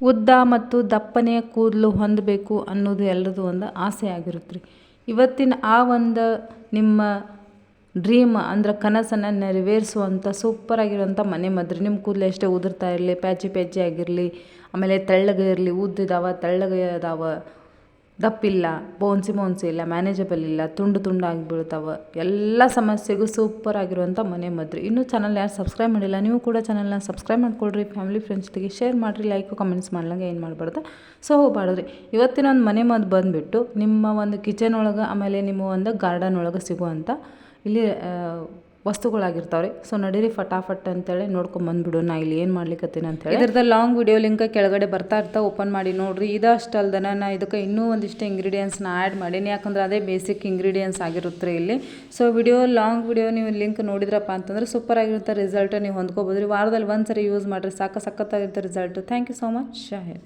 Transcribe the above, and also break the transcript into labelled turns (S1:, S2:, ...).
S1: ಉದ್ದ ಮತ್ತು ದಪ್ಪನೆಯ ಕೂದಲು ಹೊಂದಬೇಕು ಅನ್ನೋದು ಎಲ್ಲರದು ಒಂದು ಆಸೆ ಆಗಿರುತ್ತೆ ರೀ. ಇವತ್ತಿನ ಆ ಒಂದು ನಿಮ್ಮ ಡ್ರೀಮ್ ಅಂದ್ರೆ ಕನಸನ್ನು ನೆರವೇರಿಸುವಂಥ ಸೂಪರಾಗಿರುವಂಥ ಮನೆ ಮದ್ದು ರೀ. ನಿಮ್ಮ ಕೂದಲು ಎಷ್ಟೇ ಉದುರ್ತಾ ಇರಲಿ, ಪ್ಯಾಚಿ ಪ್ಯಾಚಿ ಆಗಿರಲಿ, ಆಮೇಲೆ ತೆಳ್ಳಗೆ ಇರಲಿ, ಉದ್ದಿದಾವ ತೆಳ್ಳಗೆ ಅದಾವ, ದಪ್ಪಿಲ್ಲ, ಬೌನ್ಸಿ ಇಲ್ಲ, ಮ್ಯಾನೇಜಬಲ್ ಇಲ್ಲ, ತುಂಡು ತುಂಡಾಗಿ ಬೀಳ್ತಾವೆ, ಎಲ್ಲ ಸಮಸ್ಯೆಗೂ ಸೂಪರ್ ಆಗಿರುವಂಥ ಮನೆ ಮದ್ದು. ಇನ್ನೂ ಚಾನಲ್ ಯಾರು ಸಬ್ಸ್ಕ್ರೈಬ್ ಮಾಡಿಲ್ಲ, ನೀವು ಕೂಡ ಚಾನಲ್ನ ಸಬ್ಸ್ಕ್ರೈಬ್ ಮಾಡ್ಕೊಳ್ರಿ. ಫ್ಯಾಮಿಲಿ ಫ್ರೆಂಡ್ಸ್ ಜೊತೆಗೆ ಶೇರ್ ಮಾಡಿರಿ, ಲೈಕು ಕಮೆಂಟ್ಸ್ ಮಾಡ್ಲಂಗೆ ಏನು ಮಾಡಬಾರ್ದು, ಸೊ ಹೋಗ್ಬಾರ್ದ್ರಿ. ಇವತ್ತಿನ ಒಂದು ಮನೆ ಮದ್ದು ಬಂದುಬಿಟ್ಟು ನಿಮ್ಮ ಒಂದು ಕಿಚನ್ ಒಳಗೆ, ಆಮೇಲೆ ನಿಮ್ಮ ಒಂದು ಗಾರ್ಡನ್ ಒಳಗೆ ಸಿಗುವಂಥ ಇಲ್ಲಿ ವಸ್ತುಗಳಾಗಿರ್ತಾವೆ ರೀ. ಸೊ ನಡೀರಿ ಫಟಾಫಟ್ ಅಂತೇಳಿ ನೋಡ್ಕೊಂಬಂದ್ಬಿಡು ನಾ ಇಲ್ಲಿ ಏನು ಮಾಡ್ಲಿಕ್ಕತ್ತೀನಿ ಅಂತೇಳಿ. ಇದ್ರದ್ದು ಲಾಂಗ್ ವಿಡಿಯೋ ಲಿಂಕ್ ಕೆಳಗಡೆ ಬರ್ತಾ ಓಪನ್ ಮಾಡಿ ನೋಡಿರಿ. ಇದಷ್ಟು ಅಲ್ದನ ನಾ ಇದಕ್ಕೆ ಇನ್ನೂ ಒಂದಿಷ್ಟು ಇಂಗ್ರೀಡಿಯೆಂಟ್ಸ್ನ ಆ್ಯಡ್ ಮಾಡೀನಿ, ಯಾಕಂದ್ರೆ ಅದೇ ಬೇಸಿಕ್ ಇಂಗ್ರೀಡಿಯೆಂಟ್ಸ್ ಆಗಿರುತ್ತೆ ರೀ ಇಲ್ಲಿ. ಸೊ ಲಾಂಗ್ ವಿಡಿಯೋ ನೀವು ಲಿಂಕ್ ನೋಡಿದ್ರಪ್ಪ ಅಂತಂದ್ರೆ ಸೂಪರ್ ಆಗಿರುತ್ತೆ ರಿಸಲ್ಟ್ ನೀವು ಹೊಂದ್ಕೋಬೋದು ರೀ. ವಾರದಲ್ಲಿ ಒಂದು ಸರಿ ಯೂಸ್ ಮಾಡಿರಿ, ಸಖತ್ತಾಗಿರುತ್ತೆ result. Thank you so much. Shahid.